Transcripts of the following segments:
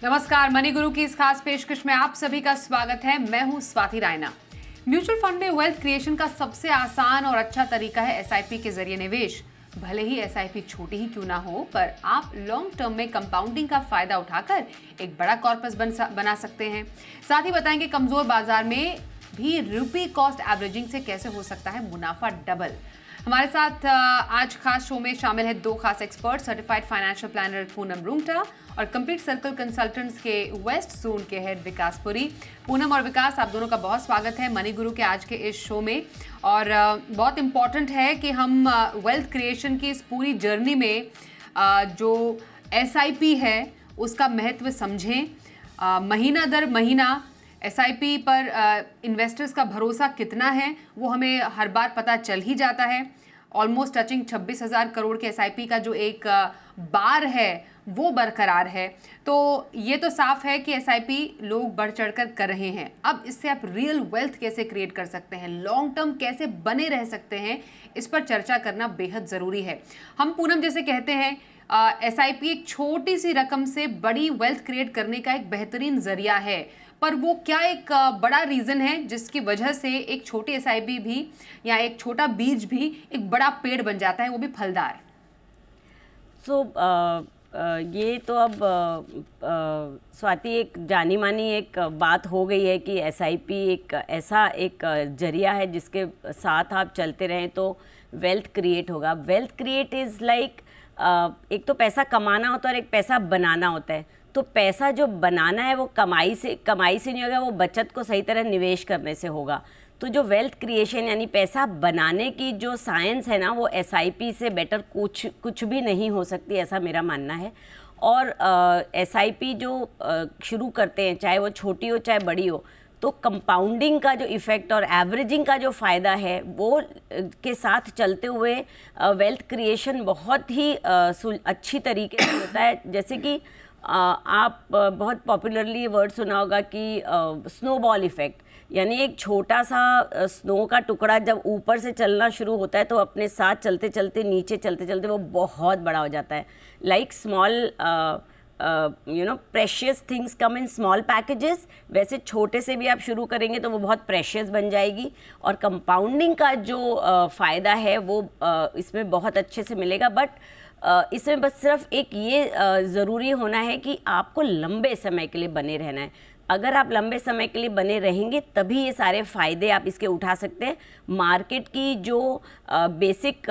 नमस्कार, मनी गुरु की इस खास पेशकश में आप सभी का स्वागत है। मैं हूं स्वाति रायना। म्यूचुअल फंड में वेल्थ क्रिएशन का सबसे आसान और अच्छा तरीका है एसआईपी के जरिए निवेश। भले ही एसआईपी छोटी ही क्यों ना हो, पर आप लॉन्ग टर्म में कंपाउंडिंग का फायदा उठाकर एक बड़ा कॉर्पस बना सकते हैं। साथ ही बताएंगे कमजोर बाजार में भी रुपी कॉस्ट एवरेजिंग से कैसे हो सकता है मुनाफा डबल। हमारे साथ आज खास शो में शामिल है दो खास expert, certified financial planner Poonam Rungta और कंप्लीट सर्कल कंसल्टेंट्स के वेस्ट जोन के हेड विकास पुरी। पूनम और विकास, आप दोनों का बहुत स्वागत है मनी गुरु के आज के इस शो में। और बहुत इम्पॉर्टेंट है कि हम वेल्थ क्रिएशन की इस पूरी जर्नी में जो एसआईपी है उसका महत्व समझें। महीना दर महीना एसआईपी पर इन्वेस्टर्स का भरोसा कितना है वो हमें हर बार पता चल ही जाता है। ऑलमोस्ट टचिंग 26,000 करोड़ के एसआईपी का जो एक बार है वो बरकरार है। तो ये तो साफ है कि एसआईपी लोग बढ़ चढ़कर कर रहे हैं। अब इससे आप रियल वेल्थ कैसे क्रिएट कर सकते हैं, लॉन्ग टर्म कैसे बने रह सकते हैं, इस पर चर्चा करना बेहद ज़रूरी है। हम पूनम जैसे कहते हैं एसआईपी एक छोटी सी रकम से बड़ी वेल्थ क्रिएट करने का एक बेहतरीन जरिया है, पर वो क्या एक बड़ा रीज़न है जिसकी वजह से एक छोटी एसआईपी भी या एक छोटा बीज भी एक बड़ा पेड़ बन जाता है, वो भी फलदार। ये तो अब स्वाति एक जानी मानी एक बात हो गई है कि एसआईपी एक ऐसा एक जरिया है जिसके साथ आप चलते रहें तो वेल्थ क्रिएट होगा। वेल्थ क्रिएट इज़ लाइक एक तो पैसा कमाना होता है और एक पैसा बनाना होता है। तो पैसा जो बनाना है वो कमाई से नहीं होगा, वो बचत को सही तरह निवेश करने से होगा। तो जो वेल्थ क्रिएशन यानी पैसा बनाने की जो साइंस है ना, वो एसआईपी से बेटर कुछ भी नहीं हो सकती, ऐसा मेरा मानना है। और एसआईपी जो शुरू करते हैं, चाहे वो छोटी हो चाहे बड़ी हो, तो कंपाउंडिंग का जो इफ़ेक्ट और एवरेजिंग का जो फ़ायदा है वो के साथ चलते हुए वेल्थ क्रिएशन बहुत ही अच्छी तरीके से होता है। जैसे कि आप बहुत पॉपुलरली वर्ड सुना होगा कि स्नोबॉल इफ़ेक्ट, यानी एक छोटा सा स्नो का टुकड़ा जब ऊपर से चलना शुरू होता है तो अपने साथ चलते चलते नीचे चलते चलते वो बहुत बड़ा हो जाता है। Like small precious things come in small packages, वैसे छोटे से भी आप शुरू करेंगे तो वो बहुत प्रेशियस बन जाएगी। और कंपाउंडिंग का जो फ़ायदा है वो इसमें बहुत अच्छे से मिलेगा। बट इसमें बस सिर्फ एक ये ज़रूरी होना है कि आपको लंबे समय के लिए बने रहना है। अगर आप लंबे समय के लिए बने रहेंगे तभी ये सारे फ़ायदे आप इसके उठा सकते हैं। मार्केट की जो बेसिक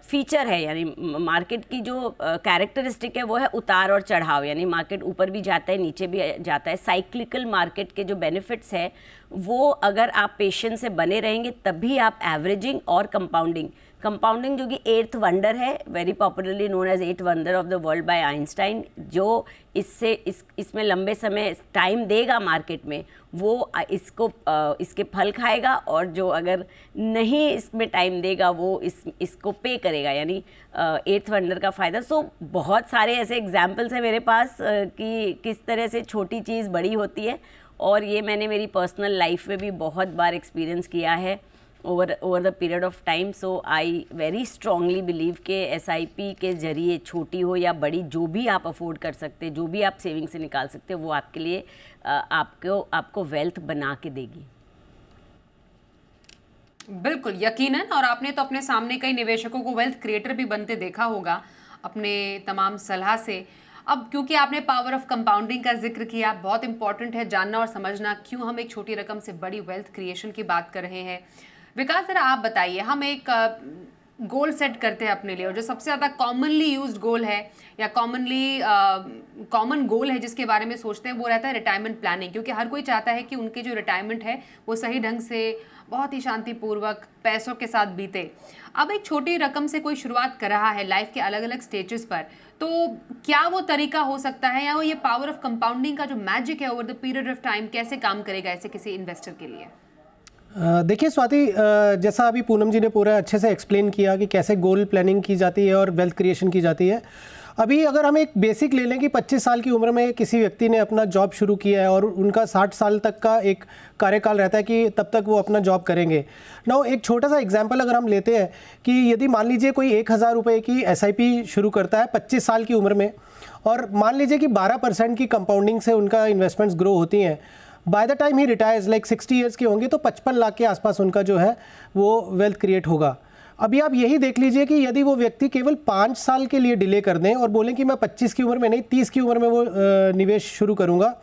फीचर है, यानी मार्केट की जो कैरेक्टरिस्टिक है वो है उतार और चढ़ाव, यानी मार्केट ऊपर भी जाता है नीचे भी जाता है। साइक्लिकल मार्केट के जो बेनिफिट्स है वो अगर आप पेशेंस से बने रहेंगे तभी आप एवरेजिंग और कंपाउंडिंग जो कि 8th वंडर है, very popularly known as 8th wonder of the world by Einstein, जो इसमें लंबे समय टाइम देगा मार्केट में, वो इसके फल खाएगा। और जो अगर नहीं इसमें टाइम देगा वो इसको पे करेगा, यानी 8th वंडर का फ़ायदा। सो बहुत सारे ऐसे एग्जाम्पल्स हैं मेरे पास कि किस तरह से छोटी चीज़ बड़ी होती है, और ये मैंने मेरी पर्सनल लाइफ में भी बहुत बार एक्सपीरियंस किया है over the period of time. So I very strongly believe कि SIP के जरिए छोटी हो या बड़ी जो भी आप अफोर्ड कर सकते हैं, जो भी आप सेविंग से निकाल सकते हैं, वो आपके लिए आपको वेल्थ बना के देगी। बिल्कुल यकीनन। और आपने तो अपने सामने कई निवेशकों को वेल्थ क्रिएटर भी बनते देखा होगा अपने तमाम सलाह से। अब क्योंकि आपने पावर ऑफ कंपाउंडिंग का जिक्र किया, बहुत इंपॉर्टेंट है जानना और समझना क्यों हम एक छोटी रकम से बड़ी वेल्थ क्रिएशन की बात कर रहे हैं। विकास, जरा आप बताइए, हम एक गोल सेट करते हैं अपने लिए और जो सबसे ज़्यादा कॉमनली यूज्ड गोल है या कॉमन गोल है जिसके बारे में सोचते हैं वो रहता है रिटायरमेंट प्लानिंग, क्योंकि हर कोई चाहता है कि उनके जो रिटायरमेंट है वो सही ढंग से बहुत ही शांतिपूर्वक पैसों के साथ बीते। अब एक छोटी रकम से कोई शुरुआत कर रहा है लाइफ के अलग अलग स्टेजेस पर, तो क्या वो तरीका हो सकता है या वो ये पावर ऑफ कंपाउंडिंग का जो मैजिक है over the period of time कैसे काम करेगा ऐसे किसी इन्वेस्टर के लिए? देखिए स्वाति, जैसा अभी पूनम जी ने पूरा अच्छे से एक्सप्लेन किया कि कैसे गोल प्लानिंग की जाती है और वेल्थ क्रिएशन की जाती है। अभी अगर हम एक बेसिक ले लें कि 25 साल की उम्र में किसी व्यक्ति ने अपना जॉब शुरू किया है और उनका 60 साल तक का एक कार्यकाल रहता है कि तब तक वो अपना जॉब करेंगे। नाउ एक छोटा सा एग्जांपल अगर हम लेते हैं कि यदि मान लीजिए कोई 1,000 रुपये की SIP शुरू करता है 25 साल की उम्र में और मान लीजिए कि 12% की कंपाउंडिंग से उनका इन्वेस्टमेंट्स ग्रो होती हैं, by the time he retires like 60 years के होंगे तो 55 लाख के आसपास उनका जो है वो वेल्थ क्रिएट होगा। अभी आप यही देख लीजिए कि यदि वो व्यक्ति केवल 5 साल के लिए डिले कर दें और बोलें कि मैं 25 की उम्र में नहीं 30 की उम्र में वो निवेश शुरू करूंगा,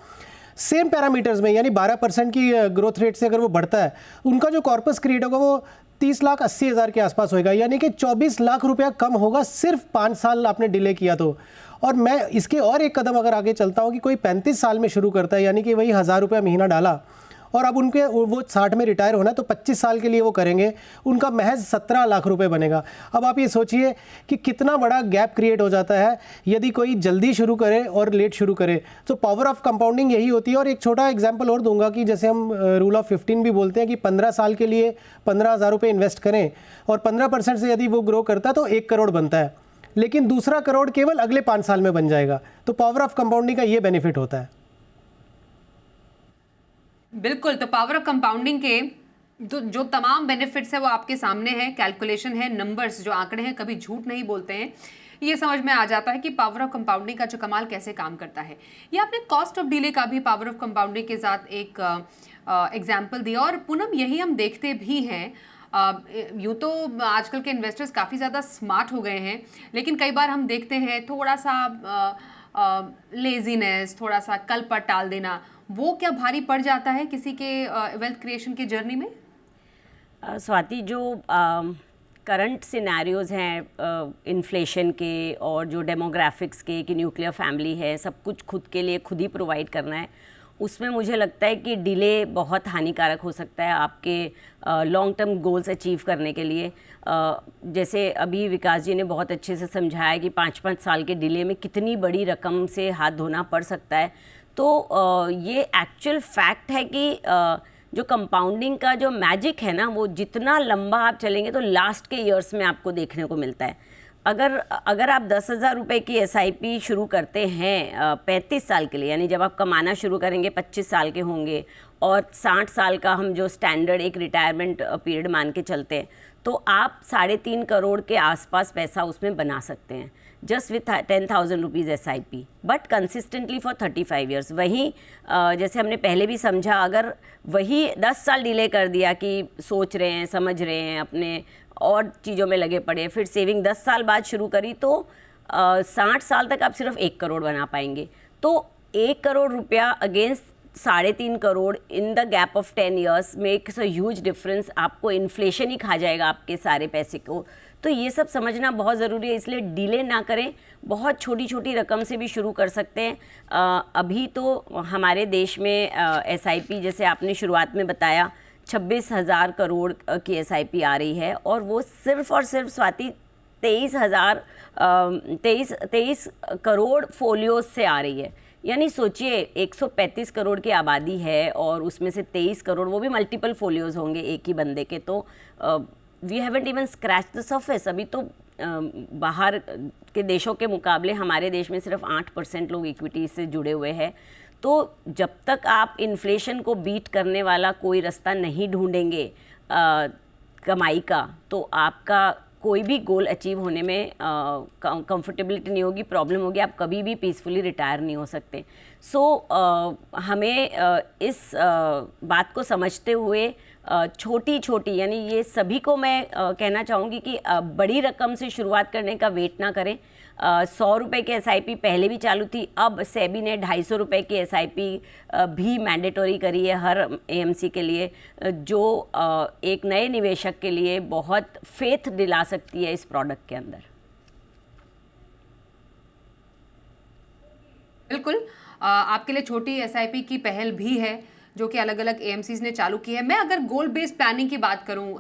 सेम पैरामीटर्स में यानी 12% की ग्रोथ रेट से अगर वो बढ़ता है, उनका जो कॉर्पस क्रिएट होगा वो 30,80,000 के आसपास होगा, यानी कि 24 लाख रुपया कम होगा सिर्फ 5 साल आपने डिले किया तो। और मैं इसके और एक कदम अगर आगे चलता हूँ कि कोई 35 साल में शुरू करता है, यानी कि वही 1,000 रुपया महीना डाला और अब उनके वो 60 में रिटायर होना है तो 25 साल के लिए वो करेंगे, उनका महज 17 लाख रुपए बनेगा। अब आप ये सोचिए कि कितना बड़ा गैप क्रिएट हो जाता है यदि कोई जल्दी शुरू करे और लेट शुरू करे। तो पावर ऑफ कंपाउंडिंग यही होती है। और एक छोटा एग्जांपल और दूंगा कि जैसे हम रूल ऑफ 15 भी बोलते हैं कि 15 साल के लिए 15,000 रुपये इन्वेस्ट करें और 15% से यदि वो ग्रो करता है तो 1 करोड़ बनता है, लेकिन दूसरा करोड़ केवल अगले 5 साल में बन जाएगा। तो पावर ऑफ कंपाउंडिंग का ये बेनिफिट होता है। बिल्कुल, तो पावर ऑफ कंपाउंडिंग के जो तमाम बेनिफिट्स है वो आपके सामने है, कैलकुलेशन है, नंबर्स जो आंकड़े हैं कभी झूठ नहीं बोलते हैं। ये समझ में आ जाता है कि पावर ऑफ कंपाउंडिंग का जो कमाल कैसे काम करता है। ये आपने कॉस्ट ऑफ डिले का भी पावर ऑफ कंपाउंडिंग के साथ एक एग्जाम्पल दिया। और पूनम, यही हम देखते भी हैं, यूँ तो आजकल के इन्वेस्टर्स काफ़ी ज़्यादा स्मार्ट हो गए हैं, लेकिन कई बार हम देखते हैं थोड़ा सा लेजीनेस, थोड़ा सा कल पर टाल देना, वो क्या भारी पड़ जाता है किसी के वेल्थ क्रिएशन की जर्नी में? स्वाति, जो करंट सिनेरियोज़ हैं इन्फ्लेशन के और जो डेमोग्राफिक्स के कि न्यूक्लियर फैमिली है, सब कुछ खुद के लिए खुद ही प्रोवाइड करना है, उसमें मुझे लगता है कि डिले बहुत हानिकारक हो सकता है आपके लॉन्ग टर्म गोल्स अचीव करने के लिए। जैसे अभी विकास जी ने बहुत अच्छे से समझाया कि 5-5 साल के डिले में कितनी बड़ी रकम से हाथ धोना पड़ सकता है। तो ये एक्चुअल फैक्ट है कि जो कंपाउंडिंग का जो मैजिक है ना, वो जितना लंबा आप चलेंगे तो लास्ट के ईयर्स में आपको देखने को मिलता है। अगर आप 10,000 रुपये की SIP शुरू करते हैं 35 साल के लिए, यानी जब आप कमाना शुरू करेंगे 25 साल के होंगे, और 60 साल का हम जो स्टैंडर्ड एक रिटायरमेंट पीरियड मान के चलते हैं, तो आप 3.5 करोड़ के आसपास पैसा उसमें बना सकते हैं just with 10,000 rupees SIP, but consistently for 35 years. वहीं जैसे हमने पहले भी समझा, अगर वही 10 साल डिले कर दिया कि सोच रहे हैं, समझ रहे हैं, अपने और चीज़ों में लगे पड़े, फिर सेविंग 10 साल बाद शुरू करी तो 60 साल तक आप सिर्फ 1 करोड़ बना पाएंगे। तो 1 करोड़ रुपया against 3.5 crore in the gap of 10 years makes a huge difference. आपको इन्फ्लेशन ही खा जाएगा आपके सारे पैसे को। तो ये सब समझना बहुत ज़रूरी है, इसलिए डिले ना करें, बहुत छोटी छोटी रकम से भी शुरू कर सकते हैं। अभी तो हमारे देश में SIP, जैसे आपने शुरुआत में बताया, 26,000 करोड़ की SIP आ रही है, और वो सिर्फ और सिर्फ स्वाति 23 करोड़ फोलियोज से आ रही है। यानी सोचिए 135 करोड़ की आबादी है और उसमें से 23 करोड़, वो भी मल्टीपल फोलियोज होंगे एक ही बंदे के। तो we haven't even scratch the surface. अभी तो बाहर के देशों के मुकाबले हमारे देश में सिर्फ 8% लोग इक्विटी से जुड़े हुए हैं। तो जब तक आप इन्फ्लेशन को बीट करने वाला कोई रास्ता नहीं ढूंढेंगे कमाई का, तो आपका कोई भी गोल अचीव होने में कंफर्टेबिलिटी नहीं होगी, प्रॉब्लम होगी, आप कभी भी पीसफुली रिटायर नहीं हो सकते। हमें इस बात को समझते हुए छोटी छोटी, यानी ये सभी को मैं कहना चाहूँगी कि बड़ी रकम से शुरुआत करने का वेट ना करें। 100 रुपये की SIP पहले भी चालू थी, अब सेबी ने 250 रुपये की SIP भी मैंडेटरी करी है हर AMC के लिए, जो एक नए निवेशक के लिए बहुत फेथ दिला सकती है इस प्रोडक्ट के अंदर। बिल्कुल, आपके लिए छोटी SIP की पहल भी है जो कि अलग अलग AMCs ने चालू की है। मैं अगर गोल बेस्ड प्लानिंग की बात करूं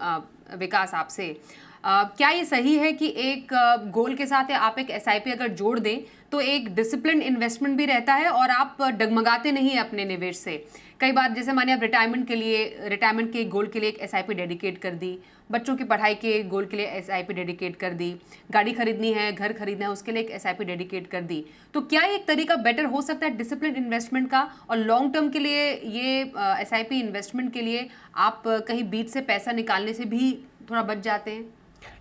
विकास आपसे, क्या ये सही है कि एक गोल के साथ आप एक SIP अगर जोड़ दें तो एक डिसिप्लिन इन्वेस्टमेंट भी रहता है और आप डगमगाते नहीं हैं अपने निवेश से? कई बार जैसे मानिए आप रिटायरमेंट के गोल के लिए एक SIP डेडिकेट कर दी, बच्चों की पढ़ाई के गोल के लिए SIP डेडिकेट कर दी, गाड़ी खरीदनी है, घर खरीदना है, उसके लिए एक SIP डेडिकेट कर दी। तो क्या एक तरीका बेटर हो सकता है डिसिप्लिन इन्वेस्टमेंट का, और लॉन्ग टर्म के लिए ये SIP इन्वेस्टमेंट के लिए आप कहीं बीच से पैसा निकालने से भी थोड़ा बच जाते हैं?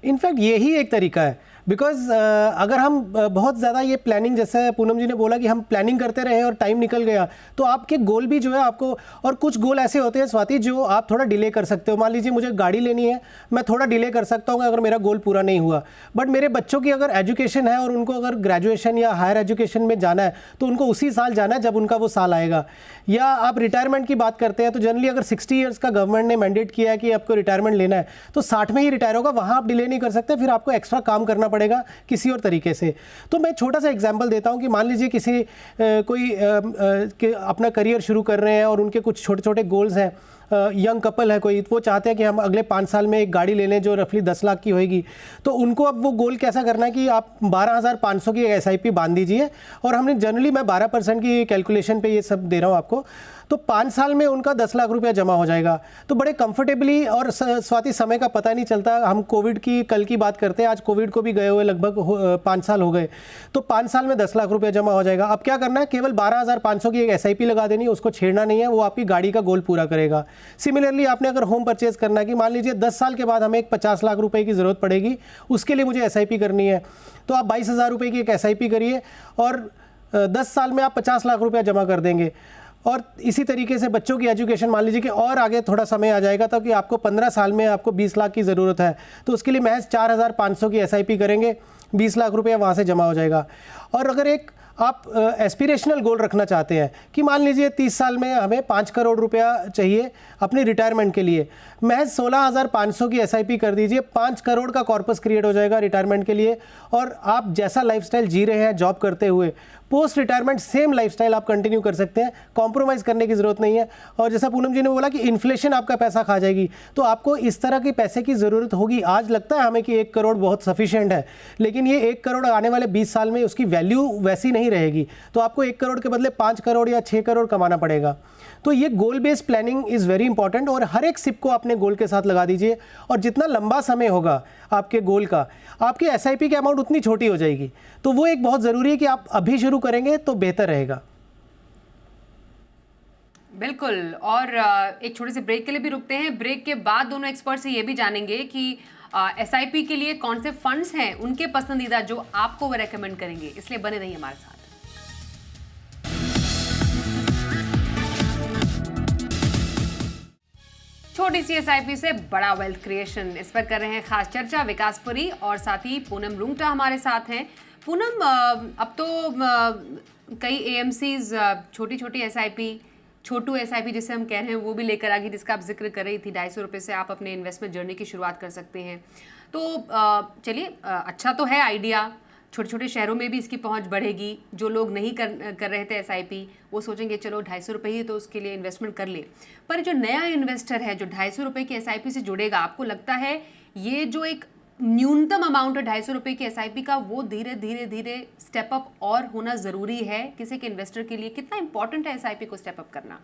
इनफैक्ट यही एक तरीका है। बिकॉज अगर हम बहुत ज़्यादा ये प्लानिंग, जैसे पूनम जी ने बोला कि हम प्लानिंग करते रहे और टाइम निकल गया, तो आपके गोल भी जो है आपको, और कुछ गोल ऐसे होते हैं स्वाति जो आप थोड़ा डिले कर सकते हो। मान लीजिए मुझे गाड़ी लेनी है, मैं थोड़ा डिले कर सकता हूँ अगर मेरा गोल पूरा नहीं हुआ, बट मेरे बच्चों की अगर एजुकेशन है और उनको अगर ग्रेजुएशन या हायर एजुकेशन में जाना है तो उनको उसी साल जाना है जब उनका वो साल आएगा। या आप रिटायरमेंट की बात करते हैं तो जनरली अगर 60 ईयर्स का गवर्नमेंट ने मैंडेट किया है कि आपको रिटायरमेंट लेना है तो 60 में ही रिटायर होगा, वहाँ आप डिले नहीं कर सकते, फिर आपको एक्स्ट्रा काम करना पड़ेगा किसी और तरीके से। तो मैं छोटा सा एग्जांपल देता हूँ कि मान लीजिए किसी कोई अपना करियर शुरू कर रहे हैं और उनके कुछ छोटे छोटे गोल्स हैं। यंग कपल है कोई, वो चाहते हैं कि हम अगले 5 साल में एक गाड़ी ले लें जो रफली 10 लाख की होएगी। तो उनको अब वो गोल कैसा करना है कि आप 12,500 की SIP बांध दीजिए, और हमने जनरली मैं 12% की कैलकुलेशन पे ये सब दे रहा हूँ आपको। तो 5 साल में उनका 10 लाख रुपया जमा हो जाएगा। तो बड़े कंफर्टेबली, और स्वाति समय का पता नहीं चलता। हम कोविड की कल की बात करते हैं, आज कोविड को भी गए हुए लगभग 5 साल हो गए। तो 5 साल में 10 लाख रुपया जमा हो जाएगा। अब क्या करना है, केवल 12,500 की एक SIP लगा देनी है, उसको छेड़ना नहीं है, वो आपकी गाड़ी का गोल पूरा करेगा। सिमिलरली आपने अगर होम परचेज करना है कि मान लीजिए 10 साल के बाद हमें एक 50 लाख रुपए की ज़रूरत पड़ेगी, उसके लिए मुझे SIP करनी है, तो आप 22,000 रुपये की एक SIP करिए और 10 साल में आप 50 लाख रुपया जमा कर देंगे। और इसी तरीके से बच्चों की एजुकेशन, मान लीजिए कि और आगे थोड़ा समय आ जाएगा तो कि आपको 15 साल में आपको 20 लाख की ज़रूरत है, तो उसके लिए महज 4,500 की SIP करेंगे, 20 लाख रुपया वहाँ से जमा हो जाएगा। और अगर एक आप एस्पिरेशनल गोल रखना चाहते हैं कि मान लीजिए 30 साल में हमें 5 करोड़ रुपया चाहिए अपनी रिटायरमेंट के लिए, महज 16,500 की SIP कर दीजिए, 5 करोड़ का कॉर्पस क्रिएट हो जाएगा रिटायरमेंट के लिए। और आप जैसा लाइफस्टाइल जी रहे हैं जॉब करते हुए, पोस्ट रिटायरमेंट सेम लाइफस्टाइल आप कंटिन्यू कर सकते हैं, कॉम्प्रोमाइज़ करने की ज़रूरत नहीं है। और जैसा पूनम जी ने बोला कि इन्फ्लेशन आपका पैसा खा जाएगी, तो आपको इस तरह के पैसे की ज़रूरत होगी। आज लगता है हमें कि 1 करोड़ बहुत सफिशिएंट है, लेकिन ये 1 करोड़ आने वाले 20 साल में उसकी वैल्यू वैसी नहीं रहेगी। तो आपको 1 करोड़ के बदले 5 करोड़ या 6 करोड़ कमाना पड़ेगा। तो ये गोल based planning is very important, और हर एक सिप को अपने गोल के साथ लगा दीजिए, और जितना लंबा समय होगा आपके गोल का, आपकी SIP की अमाउंट उतनी छोटी हो जाएगी। तो वो एक बहुत ज़रूरी है कि आप अभी शुरू करेंगे तो बेहतर रहेगा। बिल्कुल। और एक छोटे से ब्रेक के लिए भी रुकते हैं। ब्रेक के बाद दोनों एक्सपर्ट से ये भी जानेंगे कि SIP के लिए कौन से फंड्स हैं उनके पसंदीदा जो आपको वो रेकमेंड करेंगे, इसलिए बने रहिए हमारे साथ। छोटी सी SIP से बड़ा वेल्थ क्रिएशन, इस पर कर रहे हैं खास चर्चा विकास पुरी और साथ ही पूनम रुंगटा हमारे साथ हैं। पूनम, अब तो कई AMCs छोटी छोटी SIP, छोटू SIP जिसे हम कह रहे हैं, वो भी लेकर आ गई, जिसका आप जिक्र कर रही थी। 250 रुपये से आप अपने इन्वेस्टमेंट जर्नी की शुरुआत कर सकते हैं। तो चलिए, अच्छा तो है आइडिया, छोटे छोटे शहरों में भी इसकी पहुंच बढ़ेगी। जो लोग नहीं कर रहे थे SIP, वो सोचेंगे चलो 250 रुपये ही तो उसके लिए इन्वेस्टमेंट कर ले। पर जो नया इन्वेस्टर है जो 250 रुपये की SIP से जुड़ेगा, आपको लगता है ये जो एक न्यूनतम अमाउंट है 250 रुपये की SIP का, वो धीरे धीरे धीरे स्टेप अप और होना ज़रूरी है किसी के इन्वेस्टर के लिए? कितना इंपॉर्टेंट है SIP को स्टेप अप करना?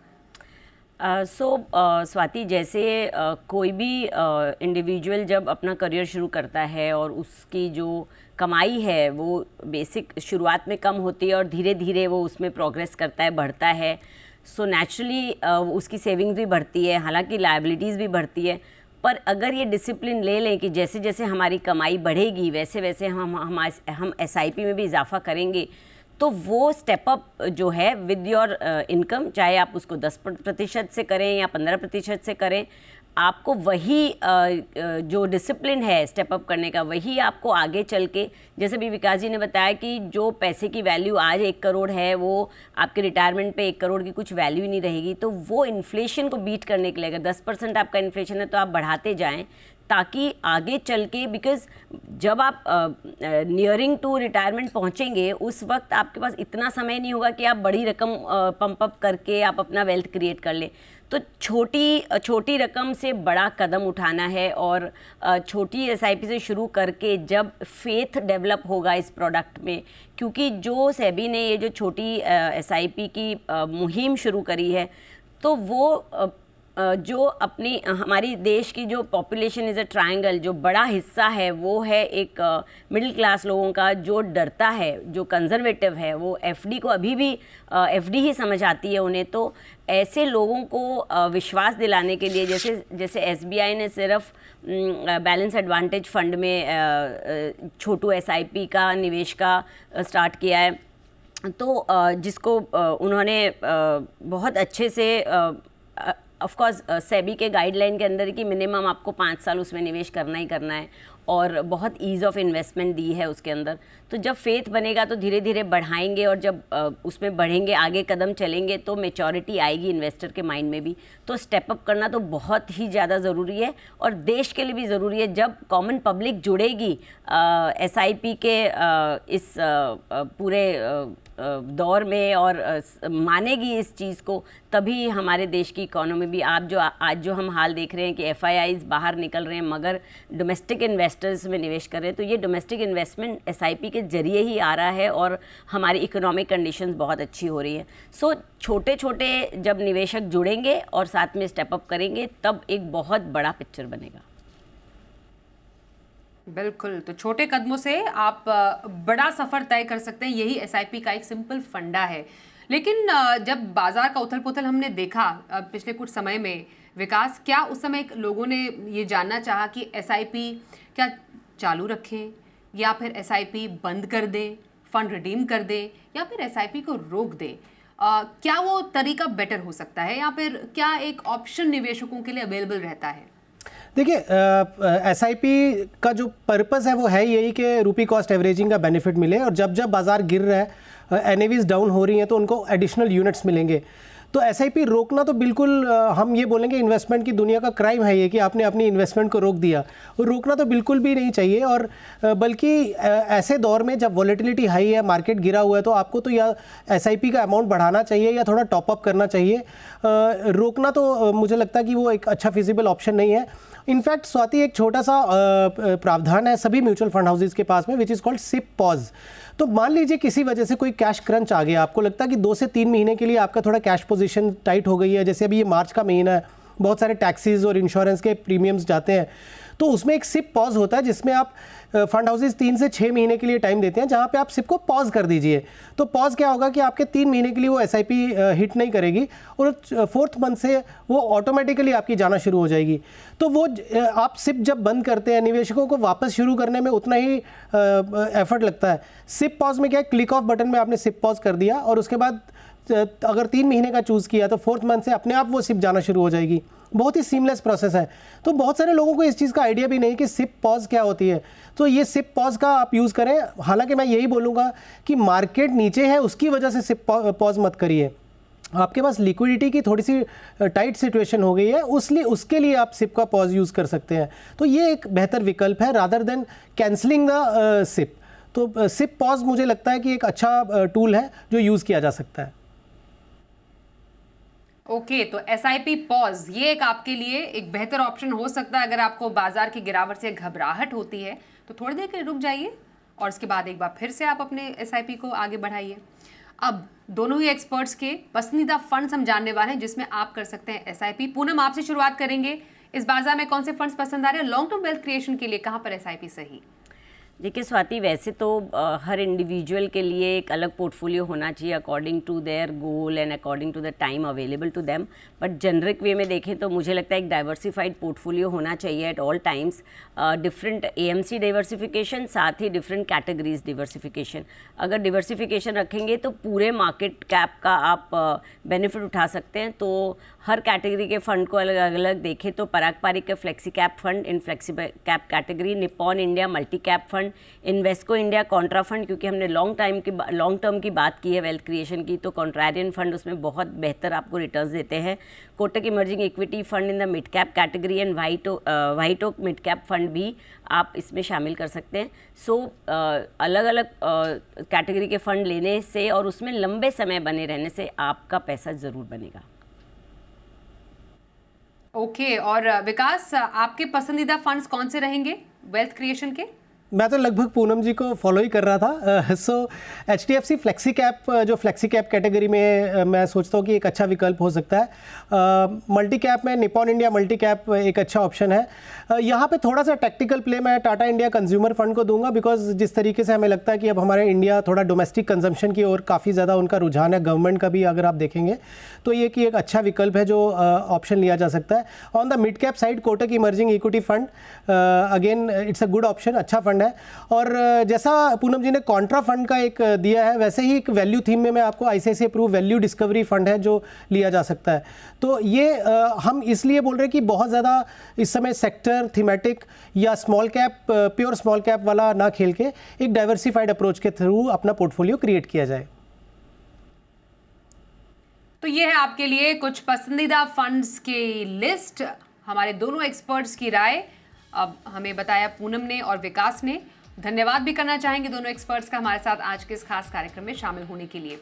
स्वाति, जैसे कोई भी इंडिविजुअल जब अपना करियर शुरू करता है और उसकी जो कमाई है वो बेसिक शुरुआत में कम होती है और धीरे धीरे वो उसमें प्रोग्रेस करता है, बढ़ता है। सो नेचुरली उसकी सेविंग्स भी बढ़ती है, हालांकि लायबिलिटीज़ भी बढ़ती है। पर अगर ये डिसिप्लिन ले लें कि जैसे जैसे हमारी कमाई बढ़ेगी वैसे वैसे हम SIP में भी इजाफा करेंगे, तो वो स्टेप अप जो है विद योर इनकम, चाहे आप उसको 10% से करें या 15% से करें, आपको वही जो डिसिप्लिन है स्टेप अप करने का, वही आपको आगे चल के, जैसे भी विकास जी ने बताया कि जो पैसे की वैल्यू आज 1 करोड़ है वो आपके रिटायरमेंट पे 1 करोड़ की कुछ वैल्यू ही नहीं रहेगी। तो वो इन्फ्लेशन को बीट करने के लिए अगर 10% आपका इन्फ्लेशन है तो आप बढ़ाते जाएं, ताकि आगे चल के, बिकॉज जब आप नियरिंग टू रिटायरमेंट पहुंचेंगे उस वक्त आपके पास इतना समय नहीं होगा कि आप बड़ी रकम पंप अप करके आप अपना वेल्थ क्रिएट कर लें। तो छोटी रकम से बड़ा कदम उठाना है, और छोटी SIP से शुरू करके जब फेथ डेवलप होगा इस प्रोडक्ट में, क्योंकि जो सेबी ने ये जो छोटी SIP की मुहिम शुरू करी है, तो वो जो अपनी हमारी देश की जो पॉपुलेशन इज़ अ ट्रायंगल, जो बड़ा हिस्सा है वो है एक मिडिल क्लास लोगों का, जो डरता है, जो कंजर्वेटिव है, वो एफडी को अभी भी एफडी ही समझ आती है उन्हें। तो ऐसे लोगों को विश्वास दिलाने के लिए जैसे एसबीआई ने सिर्फ बैलेंस एडवांटेज फंड में छोटू एसआईपी का निवेश का स्टार्ट किया है, तो जिसको उन्होंने बहुत अच्छे से ऑफ कोर्स सेबी के गाइडलाइन के अंदर कि मिनिमम आपको 5 साल उसमें निवेश करना ही करना है, और बहुत ईज़ ऑफ इन्वेस्टमेंट दी है उसके अंदर। तो जब फेथ बनेगा तो धीरे धीरे बढ़ाएंगे, और जब उसमें बढ़ेंगे, आगे कदम चलेंगे, तो मेच्योरिटी आएगी इन्वेस्टर के माइंड में भी। तो स्टेप अप करना तो बहुत ही ज़्यादा ज़रूरी है, और देश के लिए भी ज़रूरी है। जब कॉमन पब्लिक जुड़ेगी एसआईपी के इस पूरे दौर में और मानेगी इस चीज़ को, तभी हमारे देश की इकोनॉमी भी, आज जो हम हाल देख रहे हैं कि एफआईआईज बाहर निकल रहे हैं मगर डोमेस्टिक इन्वेस्टर्स में निवेश कर रहे हैं, तो ये डोमेस्टिक इन्वेस्टमेंट एसआईपी के जरिए ही आ रहा है, और हमारी इकोनॉमिक कंडीशंस बहुत अच्छी हो रही है। सो छोटे छोटे जब निवेशक जुड़ेंगे और साथ में स्टेप अप करेंगे, तब एक बहुत बड़ा पिक्चर बनेगा। बिल्कुल, तो छोटे कदमों से आप बड़ा सफर तय कर सकते हैं, यही एसआईपी का एक सिंपल फंडा है। लेकिन जब बाजार का उथल पुथल हमने देखा पिछले कुछ समय में, विकास, क्या उस समय लोगों ने ये जानना चाहा कि एसआईपी क्या चालू रखें या फिर एसआईपी बंद कर दें, फंड रिडीम कर दें, या फिर एसआईपी को रोक दें? क्या वो तरीका बेटर हो सकता है, या फिर क्या एक ऑप्शन निवेशकों के लिए अवेलेबल रहता है? देखिए, एसआईपी का जो पर्पस है वो है यही कि रुपी कॉस्ट एवरेजिंग का बेनिफिट मिले, और जब जब बाजार गिर रहा है, एनएवीज डाउन हो रही हैं, तो उनको एडिशनल यूनिट्स मिलेंगे। तो एसआईपी रोकना तो बिल्कुल, हम ये बोलेंगे इन्वेस्टमेंट की दुनिया का क्राइम है ये कि आपने अपनी इन्वेस्टमेंट को रोक दिया। और रोकना तो बिल्कुल भी नहीं चाहिए, और बल्कि ऐसे दौर में जब वॉलेटिलिटी हाई है, मार्केट गिरा हुआ है, तो आपको तो या एसआईपी का अमाउंट बढ़ाना चाहिए या थोड़ा टॉपअप करना चाहिए। रोकना तो मुझे लगता है कि वो एक अच्छा फिजिबल ऑप्शन नहीं है। इनफैक्ट स्वाति, एक छोटा सा प्रावधान है सभी म्यूचुअल फंड हाउसेज के पास में, which is called SIP pause. तो मान लीजिए किसी वजह से कोई कैश क्रंच आ गया, आपको लगता है कि 2 से 3 महीने के लिए आपका थोड़ा कैश पोजीशन टाइट हो गई है, जैसे अभी ये मार्च का महीना है, बहुत सारे टैक्सीज और इंश्योरेंस के प्रीमियम्स जाते हैं, तो उसमें एक सिप पॉज होता है जिसमें आप फंड हाउसेज 3 से 6 महीने के लिए टाइम देते हैं, जहां पे आप सिप को पॉज कर दीजिए। तो पॉज क्या होगा कि आपके 3 महीने के लिए वो एसआईपी हिट नहीं करेगी, और 4th मंथ से वो ऑटोमेटिकली आपकी जाना शुरू हो जाएगी। तो वो आप सिप जब बंद करते हैं, निवेशकों को वापस शुरू करने में उतना ही एफर्ट लगता है। सिप पॉज में क्या है, क्लिक ऑफ बटन में आपने सिप पॉज कर दिया, और उसके बाद अगर 3 महीने का चूज़ किया तो 4th मंथ से अपने आप वो सिप जाना शुरू हो जाएगी। बहुत ही सीमलेस प्रोसेस है। तो बहुत सारे लोगों को इस चीज़ का आइडिया भी नहीं कि सिप पॉज क्या होती है। तो ये सिप पॉज का आप यूज़ करें। हालांकि मैं यही बोलूँगा कि मार्केट नीचे है उसकी वजह से सिप पॉज मत करिए। आपके पास लिक्विडिटी की थोड़ी सी टाइट सिचुएशन हो गई है, उसके लिए आप सिप का पॉज यूज़ कर सकते हैं। तो ये एक बेहतर विकल्प है rather than cancelling the SIP. तो सिप पॉज मुझे लगता है कि एक अच्छा टूल है जो यूज़ किया जा सकता है। ओके, तो एसआईपी पॉज ये एक आपके लिए एक बेहतर ऑप्शन हो सकता है। अगर आपको बाजार की गिरावट से घबराहट होती है तो थोड़ी देर के लिए रुक जाइए, और उसके बाद एक बार फिर से आप अपने एसआईपी को आगे बढ़ाइए। अब दोनों ही एक्सपर्ट्स के पसंदीदा फंड्स हम जानने वाले हैं जिसमें आप कर सकते हैं एसआईपी। पूनम, आपसे शुरुआत करेंगे। इस बाजार में कौन से फंड्स पसंद आ रहे हैं? लॉन्ग टर्म वेल्थ क्रिएशन के लिए कहाँ पर एसआईपी सही? देखिए स्वाति, वैसे तो हर इंडिविजुअल के लिए एक अलग पोर्टफोलियो होना चाहिए according to their goal and according to the time available to them. But generic way में देखें तो मुझे लगता है एक डाइवर्सिफाइड पोर्टफोलियो होना चाहिए at all times. Different AMC diversification, साथ ही डिफरेंट कैटेगरीज डिवर्सिफिकेशन। अगर डिवर्सिफिकेशन रखेंगे तो पूरे मार्केट कैप का आप बेनिफिट उठा सकते हैं। तो हर कैटेगरी के फंड को अलग अलग देखें तो पराग पारिक का flexi cap fund in flexi cap category, Nippon India multi cap fund, Invesco India Contra fund, क्योंकि हमने लॉन्ग टर्म की बात की है वेल्थ क्रिएशन की, तो कॉन्ट्रारियन फंड उसमें बहुत बेहतर आपको रिटर्न्स देते हैं। Kotak emerging equity fund in the mid cap category and White Oak mid cap fund भी आप इसमें शामिल कर सकते हैं। सो अलग अलग कैटेगरी के फंड लेने से और उसमें लंबे समय बने रहने से आपका पैसा ज़रूर बनेगा। ओके, और विकास, आपके पसंदीदा फंड्स कौन से रहेंगे वेल्थ क्रिएशन के? मैं तो लगभग पूनम जी को फॉलो ही कर रहा था। सो HDFC फ्लेक्सी कैप, जो फ्लेक्सी कैप कैटेगरी में मैं सोचता हूँ कि एक अच्छा विकल्प हो सकता है। मल्टी कैप में निपॉन इंडिया मल्टी कैप एक अच्छा ऑप्शन है। यहाँ पे थोड़ा सा टैक्टिकल प्ले मैं टाटा इंडिया कंज्यूमर फंड को दूंगा, बिकॉज जिस तरीके से हमें लगता है कि अब हमारे इंडिया थोड़ा डोमेस्टिक कंजम्पशन की ओर काफ़ी ज़्यादा उनका रुझान है, गवर्नमेंट का भी अगर आप देखेंगे तो ये कि एक अच्छा विकल्प है जो ऑप्शन लिया जा सकता है। On the mid cap side Kotak emerging equity fund, again it's a good option, अच्छा फंड है। और जैसा पूनम जी ने कॉन्ट्रा फंड का एक दिया है, वैसे ही एक वैल्यू थीम में मैं आपको ICICI approve value discovery fund है जो लिया जा सकता है। तो ये हम इसलिए बोल रहे हैं कि बहुत ज़्यादा इस समय सेक्टर थीमेटिक या small cap, pure small cap वाला ना खेल के एक डाइवर्सिफाइड अप्रोच के थ्रू अपना पोर्टफोलियो क्रिएट किया जाए। तो ये है आपके लिए कुछ पसंदीदा फंड्स की लिस्ट, हमारे दोनों एक्सपर्ट्स की राय अब हमें बताया पूनम ने और विकास ने। धन्यवाद भी करना चाहेंगे दोनों एक्सपर्ट्स का हमारे साथ आज के इस खास कार्यक्रम में शामिल होने के लिए।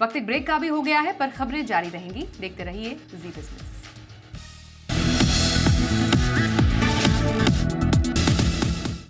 वक्त एक ब्रेक का भी हो गया है, पर खबरें जारी रहेंगी। देखते रहिए जी बिजनेस।